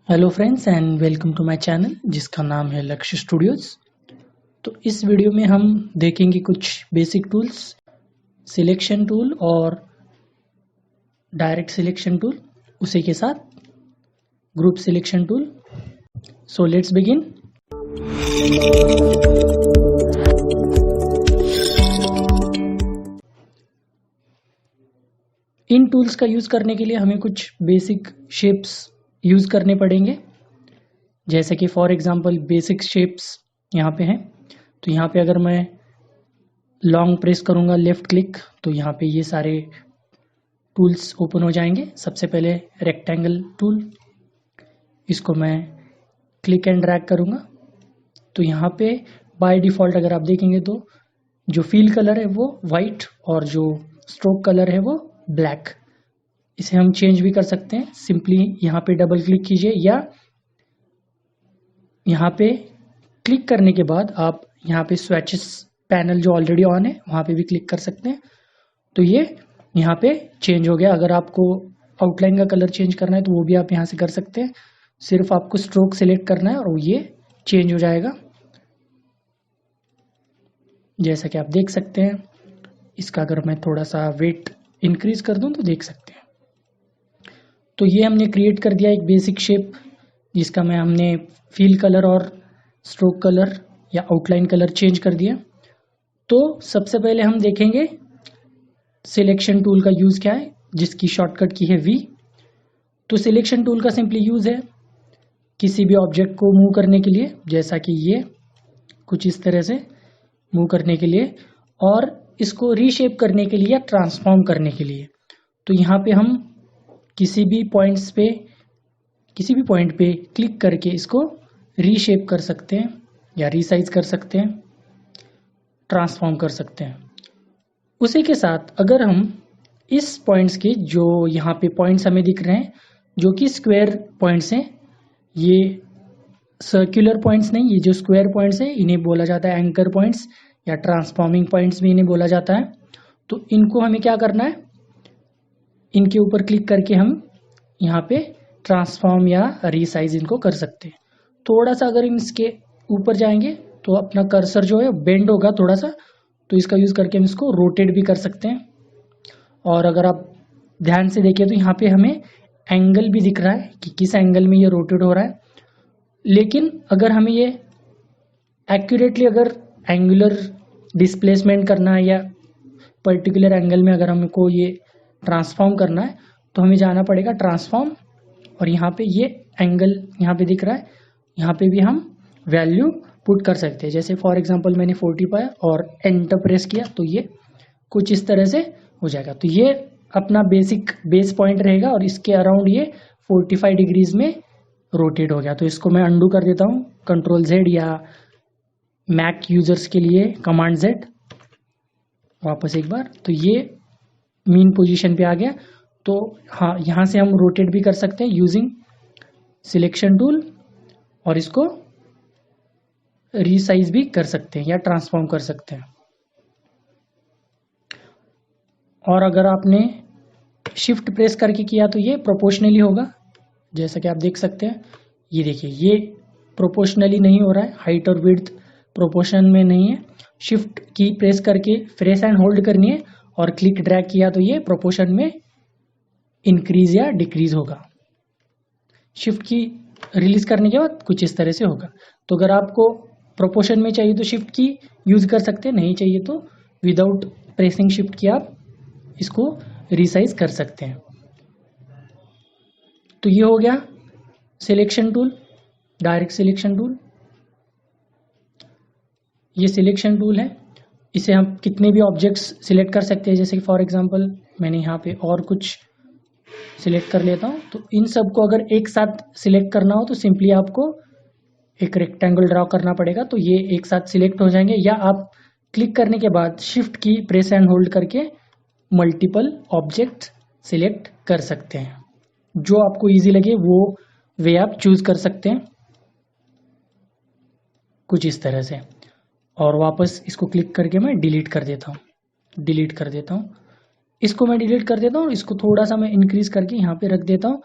Hello friends and welcome to my channel जिसका नाम है लक्ष्य स्टूडियोज। तो इस वीडियो में हम देखेंगे कुछ बेसिक टूल्स, सिलेक्शन टूल और डायरेक्ट सिलेक्शन टूल, उसी के साथ group selection tool. So let's begin. In tools का यूज़ करने के लिए हमें कुछ बेसिक शेप्स यूज़ करने पड़ेंगे, जैसे कि फॉर एग्जांपल बेसिक शेप्स यहाँ पे हैं। तो यहाँ पे अगर मैं लॉन्ग प्रेस करूँगा लेफ़्ट क्लिक तो यहाँ पे ये सारे टूल्स ओपन हो जाएंगे। सबसे पहले रेक्टेंगल टूल, इसको मैं क्लिक एंड ड्रैग करूँगा तो यहाँ पे बाय डिफ़ॉल्ट अगर आप देखेंगे तो जो फील कलर है वो वाइट और जो स्ट्रोक कलर है वो ब्लैक। इसे हम चेंज भी कर सकते हैं। सिंपली यहाँ पे डबल क्लिक कीजिए या यहाँ पे क्लिक करने के बाद आप यहाँ पे स्विचेस पैनल जो ऑलरेडी ऑन है वहाँ पे भी क्लिक कर सकते हैं। तो ये यहाँ पे चेंज हो गया। अगर आपको आउटलाइन का कलर चेंज करना है तो वो भी आप यहाँ से कर सकते हैं। सिर्फ आपको स्ट्रोक सेलेक्ट करना है और ये चेंज हो जाएगा, जैसा कि आप देख सकते हैं। इसका अगर मैं थोड़ा सा वेट इंक्रीज कर दूं तो देख सकते हैं। तो ये हमने क्रिएट कर दिया एक बेसिक शेप, जिसका हमने फील कलर और स्ट्रोक कलर या आउटलाइन कलर चेंज कर दिया। तो सबसे पहले हम देखेंगे सिलेक्शन टूल का यूज़ क्या है, जिसकी शॉर्टकट की है वी। तो सिलेक्शन टूल का सिंपली यूज़ है किसी भी ऑब्जेक्ट को मूव करने के लिए, जैसा कि ये कुछ इस तरह से मूव करने के लिए, और इसको रीशेप करने के लिए या ट्रांसफॉर्म करने के लिए। तो यहाँ पे हम किसी भी पॉइंट पे क्लिक करके इसको रीशेप कर सकते हैं या रीसाइज कर सकते हैं, ट्रांसफॉर्म कर सकते हैं। उसी के साथ अगर हम इस पॉइंट्स के जो यहाँ पे पॉइंट्स हमें दिख रहे हैं जो कि स्क्वायर पॉइंट्स हैं, ये सर्कुलर पॉइंट्स नहीं, ये जो स्क्वायर पॉइंट्स हैं इन्हें बोला जाता है एंकर पॉइंट्स या ट्रांसफॉर्मिंग पॉइंट्स भी इन्हें बोला जाता है। तो इनको हमें क्या करना है, इनके ऊपर क्लिक करके हम यहाँ पे ट्रांसफॉर्म या रीसाइज इनको कर सकते हैं। थोड़ा सा अगर इसके ऊपर जाएंगे तो अपना कर्सर जो है बेंड होगा थोड़ा सा, तो इसका यूज़ करके हम इसको रोटेट भी कर सकते हैं। और अगर आप ध्यान से देखें तो यहाँ पे हमें एंगल भी दिख रहा है कि किस एंगल में ये रोटेट हो रहा है। लेकिन अगर हमें ये एक्यूरेटली अगर एंगुलर डिस्प्लेसमेंट करना है या पर्टिकुलर एंगल में अगर हमको ये ट्रांसफॉर्म करना है तो हमें जाना पड़ेगा ट्रांसफॉर्म, और यहाँ पे ये एंगल यहाँ पे दिख रहा है, यहाँ पे भी हम वैल्यू पुट कर सकते हैं। जैसे फॉर एग्जांपल मैंने 40 पाया और एंटर प्रेस किया तो ये कुछ इस तरह से हो जाएगा। तो ये अपना बेस पॉइंट रहेगा और इसके अराउंड ये 45 डिग्रीज में रोटेट हो गया। तो इसको मैं अंडू कर देता हूँ, कंट्रोल Z, या मैक यूजर्स के लिए कमांड Z। वापस एक बार, तो ये मीन पोजीशन पे आ गया। तो हाँ, यहाँ से हम रोटेट भी कर सकते हैं यूजिंग सिलेक्शन टूल, और इसको रीसाइज भी कर सकते हैं या ट्रांसफॉर्म कर सकते हैं। और अगर आपने शिफ्ट प्रेस करके किया तो ये प्रोपोर्शनली होगा, जैसा कि आप देख सकते हैं। ये देखिए, ये प्रोपोर्शनली नहीं हो रहा है, हाइट और विड्थ प्रोपोर्शन में नहीं है। शिफ्ट की प्रेस करके प्रेस एंड होल्ड करनी है और क्लिक ड्रैग किया तो ये प्रोपोर्शन में इंक्रीज या डिक्रीज होगा। शिफ्ट की रिलीज करने के बाद कुछ इस तरह से होगा। तो अगर आपको प्रोपोर्शन में चाहिए तो शिफ्ट की यूज कर सकते हैं, नहीं चाहिए तो विदाउट प्रेसिंग शिफ्ट की आप इसको रिसाइज कर सकते हैं। तो ये हो गया selection tool, direct selection tool. ये सिलेक्शन टूल है, इसे हम कितने भी ऑब्जेक्ट्स सिलेक्ट कर सकते हैं। जैसे कि फॉर एग्जांपल मैंने यहाँ पे और कुछ सिलेक्ट कर लेता हूँ। तो इन सब को अगर एक साथ सिलेक्ट करना हो तो सिंपली आपको एक रेक्टेंगल ड्रॉ करना पड़ेगा, तो ये एक साथ सिलेक्ट हो जाएंगे। या आप क्लिक करने के बाद शिफ्ट की प्रेस एंड होल्ड करके मल्टीपल ऑब्जेक्ट सिलेक्ट कर सकते हैं। जो आपको इजी लगे वो वे आप चूज कर सकते हैं, कुछ इस तरह से। और वापस इसको क्लिक करके मैं डिलीट कर देता हूँ, इसको मैं डिलीट कर देता हूँ। इसको थोड़ा सा मैं इंक्रीज करके यहाँ पे रख देता हूँ।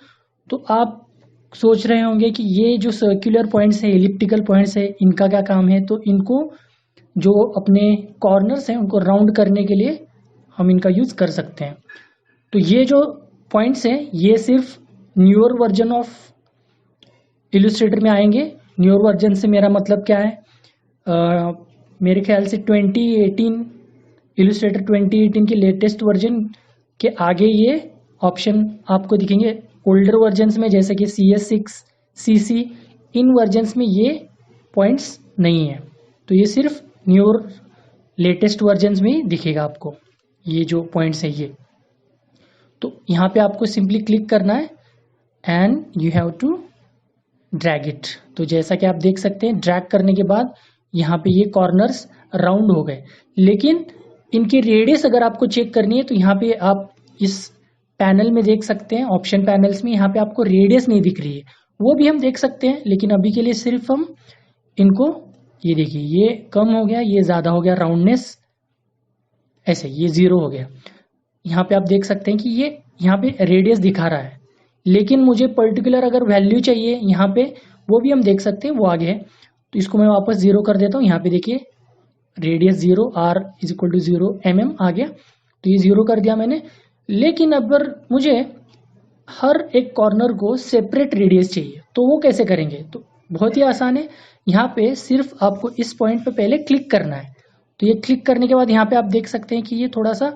तो आप सोच रहे होंगे कि ये जो सर्कुलर पॉइंट्स है, एलिप्टिकल पॉइंट्स है, इनका क्या काम है। तो इनको जो अपने कॉर्नर्स हैं उनको राउंड करने के लिए हम इनका यूज कर सकते हैं। तो ये जो पॉइंट्स हैं ये सिर्फ न्यूअर वर्जन ऑफ इलस्ट्रेटर में आएंगे। न्यूअर वर्जन से मेरा मतलब क्या है, मेरे ख्याल से 2018 इलस्ट्रेटर 2018 की लेटेस्ट वर्जन के आगे ये ऑप्शन आपको दिखेंगे। ओल्डर वर्जन्स में जैसे कि CS6, CC, इन वर्जन्स में ये पॉइंट्स नहीं है। तो ये सिर्फ न्यूअर लेटेस्ट वर्जन्स में ही दिखेगा आपको ये जो पॉइंट्स है ये। तो यहाँ पे आपको सिंपली क्लिक करना है and you have to drag it. तो जैसा कि आप देख सकते हैं ड्रैग करने के बाद यहाँ पे ये कॉर्नर्स राउंड हो गए, लेकिन इनकी रेडियस अगर आपको चेक करनी है तो यहाँ पे आप इस पैनल में देख सकते हैं, ऑप्शन पैनल्स में यहाँ पे आपको रेडियस नहीं दिख रही है, वो भी हम देख सकते हैं। लेकिन अभी के लिए सिर्फ हम इनको, ये देखिए ये कम हो गया, ये ज़्यादा हो गया, राउंडनेस ऐसे ये 0 हो गया। यहाँ पे आप देख सकते हैं कि ये यहाँ पे रेडियस दिखा रहा है, लेकिन मुझे पर्टिकुलर अगर वैल्यू चाहिए यहाँ पे वो भी हम देख सकते हैं, वो आगे है। तो इसको मैं वापस 0 कर देता हूँ। यहाँ पे देखिए रेडियस 0, R=0 mm आ गया। तो ये 0 कर दिया मैंने। लेकिन अगर मुझे हर एक कॉर्नर को सेपरेट रेडियस चाहिए तो वो कैसे करेंगे? तो बहुत ही आसान है। यहाँ पे सिर्फ आपको इस पॉइंट पे पहले क्लिक करना है। तो ये क्लिक करने के बाद यहाँ पे आप देख सकते हैं कि ये थोड़ा सा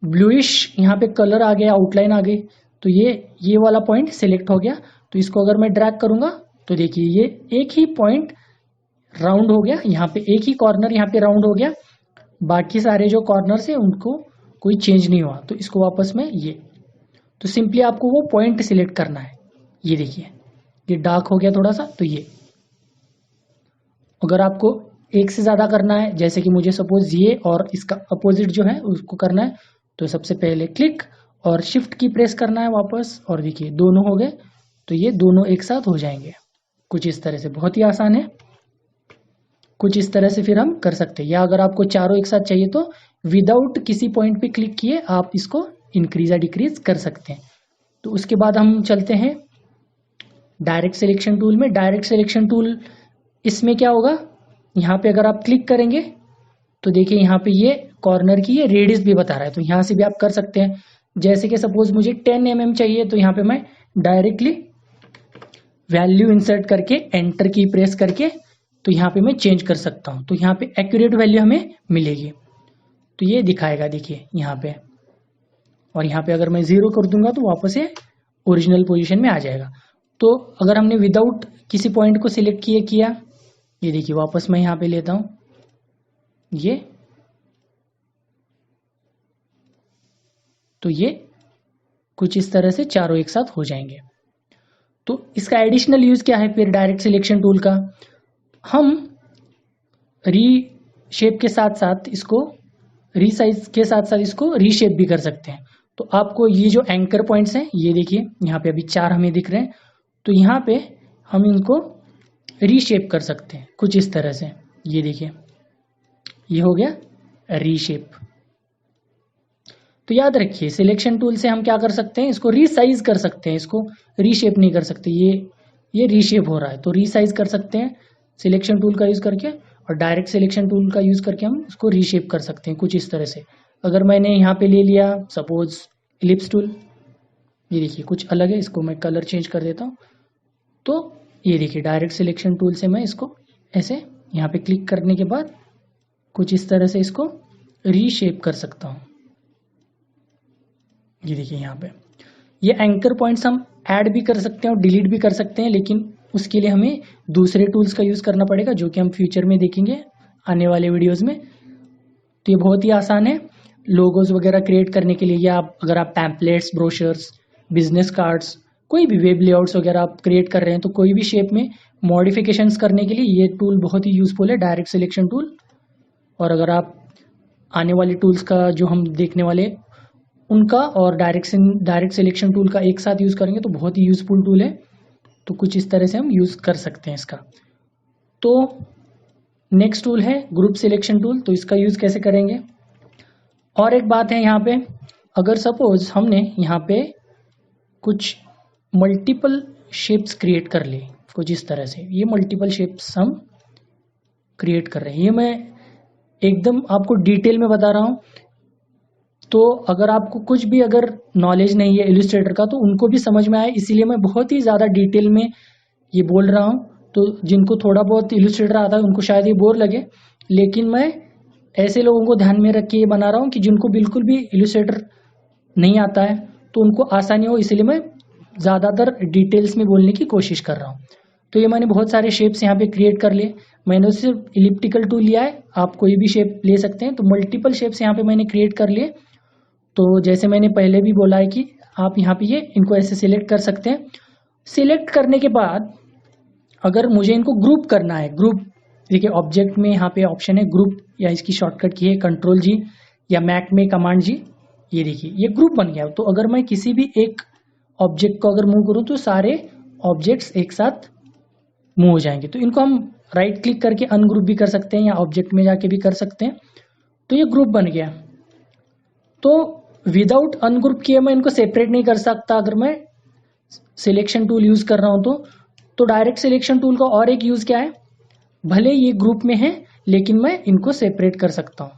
ब्लूइश यहाँ पे कलर आ गया, आउटलाइन आ गई। तो ये वाला पॉइंट सिलेक्ट हो गया। तो इसको अगर मैं ड्रैग करूंगा तो देखिए ये एक ही पॉइंट राउंड हो गया, यहाँ पे एक ही कॉर्नर यहाँ पे राउंड हो गया, बाकी सारे जो कॉर्नर है उनको कोई चेंज नहीं हुआ। तो इसको वापस में ये, तो सिंपली आपको वो पॉइंट सिलेक्ट करना है। ये देखिए ये डार्क हो गया थोड़ा सा। तो ये अगर आपको एक से ज़्यादा करना है, जैसे कि मुझे सपोज ये और इसका अपोजिट जो है उसको करना है, तो सबसे पहले क्लिक और शिफ्ट की प्रेस करना है वापस, और देखिए दोनों हो गए। तो ये दोनों एक साथ हो जाएंगे कुछ इस तरह से। बहुत ही आसान है, कुछ इस तरह से फिर हम कर सकते हैं। या अगर आपको चारों एक साथ चाहिए तो विदाउट किसी पॉइंट पे क्लिक किए आप इसको इंक्रीज या डिक्रीज कर सकते हैं। तो उसके बाद हम चलते हैं डायरेक्ट सिलेक्शन टूल में। डायरेक्ट सिलेक्शन टूल इसमें क्या होगा, यहाँ पे अगर आप क्लिक करेंगे तो देखिए यहाँ पे ये कॉर्नर की ये रेडियस भी बता रहा है। तो यहाँ से भी आप कर सकते हैं। जैसे कि सपोज मुझे 10 mm चाहिए, तो यहाँ पे मैं डायरेक्टली वैल्यू इंसर्ट करके एंटर की प्रेस करके तो यहाँ पे मैं चेंज कर सकता हूँ। तो यहाँ पे एक्यूरेट वैल्यू हमें मिलेगी। तो ये दिखाएगा देखिए यहाँ पे, और यहाँ पे अगर मैं 0 कर दूंगा तो वापस ये ओरिजिनल पोजीशन में आ जाएगा। तो अगर हमने विदाउट किसी पॉइंट को सिलेक्ट किया, ये देखिए वापस मैं यहाँ पे लेता हूँ ये, तो ये कुछ इस तरह से चारों एक साथ हो जाएंगे। तो इसका एडिशनल यूज क्या है फिर डायरेक्ट सिलेक्शन टूल का, हम रीशेप के साथ साथ इसको रीसाइज के साथ साथ इसको रीशेप भी कर सकते हैं। तो आपको ये जो एंकर पॉइंट्स हैं ये देखिए यहाँ पे अभी 4 हमें दिख रहे हैं, तो यहाँ पे हम इनको रीशेप कर सकते हैं कुछ इस तरह से। ये देखिए ये हो गया रीशेप। तो याद रखिए सिलेक्शन टूल से हम क्या कर सकते हैं, इसको रीसाइज कर सकते हैं, इसको रीशेप नहीं कर सकते। ये रीशेप हो रहा है तो रीसाइज कर सकते हैं सिलेक्शन टूल का यूज करके, और डायरेक्ट सिलेक्शन टूल का यूज करके हम इसको रीशेप कर सकते हैं कुछ इस तरह से। अगर मैंने यहाँ पे ले लिया सपोज इलिप्स टूल, ये देखिए कुछ अलग है, इसको मैं कलर चेंज कर देता हूँ। तो ये देखिए डायरेक्ट सिलेक्शन टूल से मैं इसको ऐसे यहाँ पे क्लिक करने के बाद कुछ इस तरह से इसको रीशेप कर सकता हूँ। ये देखिए यहाँ पे ये एंकर पॉइंट्स हम ऐड भी कर सकते हैं और डिलीट भी कर सकते हैं, लेकिन उसके लिए हमें दूसरे टूल्स का यूज करना पड़ेगा जो कि हम फ्यूचर में देखेंगे आने वाले वीडियोस में। तो ये बहुत ही आसान है लोगोज वगैरह क्रिएट करने के लिए, या अगर आप पैम्पलेट्स, ब्रोशर्स, बिजनेस कार्ड्स, कोई भी वेब लेआउट्स वगैरह आप क्रिएट कर रहे हैं तो कोई भी शेप में मॉडिफिकेशंस करने के लिए ये टूल बहुत ही यूजफुल है, डायरेक्ट सिलेक्शन टूल। और अगर आप आने वाले टूल्स का जो हम देखने वाले उनका और डायरेक्ट सिलेक्शन टूल का एक साथ यूज करेंगे तो बहुत ही यूजफुल टूल है। तो कुछ इस तरह से हम यूज कर सकते हैं इसका। तो नेक्स्ट टूल है ग्रुप सिलेक्शन टूल। तो इसका यूज कैसे करेंगे, और एक बात है यहाँ पे, अगर सपोज हमने यहाँ पे कुछ मल्टीपल शेप्स क्रिएट कर ले कुछ इस तरह से। ये मल्टीपल शेप्स हम क्रिएट कर रहे हैं। ये मैं एकदम आपको डिटेल में बता रहा हूँ, तो अगर आपको कुछ भी अगर नॉलेज नहीं है इलस्ट्रेटर का तो उनको भी समझ में आए, इसीलिए मैं बहुत ही ज़्यादा डिटेल में ये बोल रहा हूँ। तो जिनको थोड़ा बहुत इलस्ट्रेटर आता है उनको शायद ये बोर लगे, लेकिन मैं ऐसे लोगों को ध्यान में रख के ये बना रहा हूँ कि जिनको बिल्कुल भी इलस्ट्रेटर नहीं आता है तो उनको आसानी हो, इसलिए मैं ज़्यादातर डिटेल्स में बोलने की कोशिश कर रहा हूँ। तो ये मैंने बहुत सारे शेप्स यहाँ पे क्रिएट कर लिए। मैंने सिर्फ इलिप्टिकल टूल लिया है, आप कोई भी शेप ले सकते हैं। तो मल्टीपल शेप्स यहाँ पे मैंने क्रिएट कर लिए। तो जैसे मैंने पहले भी बोला है कि आप यहाँ पे ये इनको ऐसे सिलेक्ट कर सकते हैं। सिलेक्ट करने के बाद अगर मुझे इनको ग्रुप करना है, ग्रुप देखिए ऑब्जेक्ट में यहाँ पे ऑप्शन है ग्रुप, या इसकी शॉर्टकट की है कंट्रोल जी, या मैक में कमांड जी। ये देखिए ये ग्रुप बन गया। तो अगर मैं किसी भी एक ऑब्जेक्ट को अगर मूव करूँ तो सारे ऑब्जेक्ट्स एक साथ मूव हो जाएंगे। तो इनको हम राइट क्लिक करके अनग्रुप भी कर सकते हैं या ऑब्जेक्ट में जाके भी कर सकते हैं। तो ये ग्रुप बन गया। तो विदाउट अनग्रुप किए मैं इनको सेपरेट नहीं कर सकता अगर मैं सिलेक्शन टूल यूज कर रहा हूं तो डायरेक्ट सिलेक्शन टूल का और एक यूज क्या है, भले ये ग्रुप में है लेकिन मैं इनको सेपरेट कर सकता हूं।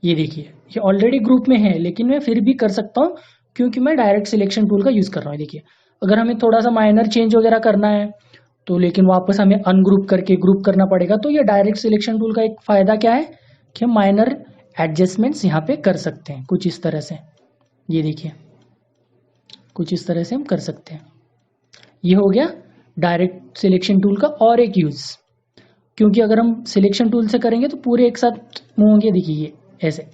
ये देखिए ये ऑलरेडी ग्रुप में है लेकिन मैं फिर भी कर सकता हूं क्योंकि मैं डायरेक्ट सिलेक्शन टूल का यूज कर रहा हूं। देखिए अगर हमें थोड़ा सा माइनर चेंज वगैरह करना है तो लेकिन वापस हमें अनग्रुप करके ग्रुप करना पड़ेगा। तो ये डायरेक्ट सिलेक्शन टूल का एक फायदा क्या है कि हम माइनर एडजस्टमेंट्स यहाँ पे कर सकते हैं कुछ इस तरह से। ये देखिए कुछ इस तरह से हम कर सकते हैं। ये हो गया डायरेक्ट सिलेक्शन टूल का और एक यूज, क्योंकि अगर हम सिलेक्शन टूल से करेंगे तो पूरे एक साथ मूव होंगे। देखिए ये ऐसे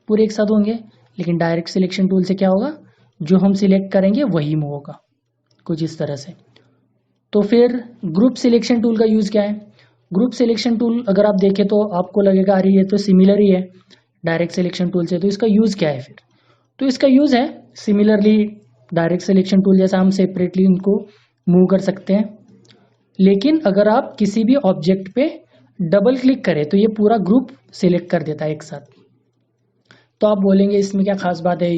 पूरे एक साथ होंगे, लेकिन डायरेक्ट सिलेक्शन टूल से क्या होगा, जो हम सिलेक्ट करेंगे वही मूव होगा कुछ इस तरह से। तो फिर ग्रुप सिलेक्शन टूल का यूज क्या है, ग्रुप सिलेक्शन टूल अगर आप देखें तो आपको लगेगा अरे ये तो सिमिलर ही है डायरेक्ट सिलेक्शन टूल से, तो इसका यूज क्या है फिर। तो इसका यूज है सिमिलरली डायरेक्ट सिलेक्शन टूल जैसा हम सेपरेटली इनको मूव कर सकते हैं, लेकिन अगर आप किसी भी ऑब्जेक्ट पे डबल क्लिक करें तो ये पूरा ग्रुप सिलेक्ट कर देता है एक साथ। तो आप बोलेंगे इसमें क्या खास बात है,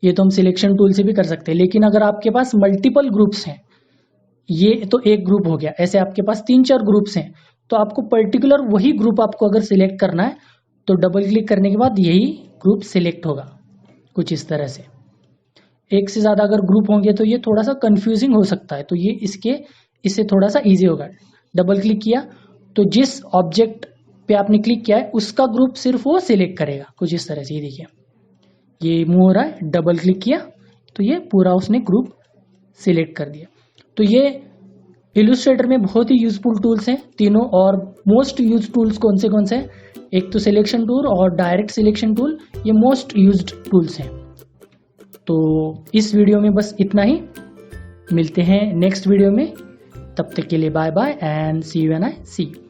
ये तो हम सिलेक्शन टूल से भी कर सकते हैं, लेकिन अगर आपके पास मल्टीपल ग्रुप्स हैं, ये तो एक ग्रुप हो गया, ऐसे आपके पास 3-4 ग्रुप्स हैं, तो आपको पर्टिकुलर वही ग्रुप आपको अगर सिलेक्ट करना है तो डबल क्लिक करने के बाद यही ग्रुप सिलेक्ट होगा कुछ इस तरह से। एक से ज़्यादा अगर ग्रुप होंगे तो ये थोड़ा सा कंफ्यूजिंग हो सकता है, तो ये इससे थोड़ा सा इजी होगा। डबल क्लिक किया तो जिस ऑब्जेक्ट पे आपने क्लिक किया है उसका ग्रुप सिर्फ वो सिलेक्ट करेगा कुछ इस तरह से। ये देखिए ये मूव हो रहा है, डबल क्लिक किया तो ये पूरा उसने ग्रुप सिलेक्ट कर दिया। तो ये इलस्ट्रेटर में बहुत ही यूजफुल टूल्स हैं तीनों, और मोस्ट यूज टूल्स कौन से हैं, एक तो सिलेक्शन टूल और डायरेक्ट सिलेक्शन टूल, ये मोस्ट यूज्ड टूल्स हैं। तो इस वीडियो में बस इतना ही, मिलते हैं नेक्स्ट वीडियो में, तब तक के लिए bye bye and see you when I see you.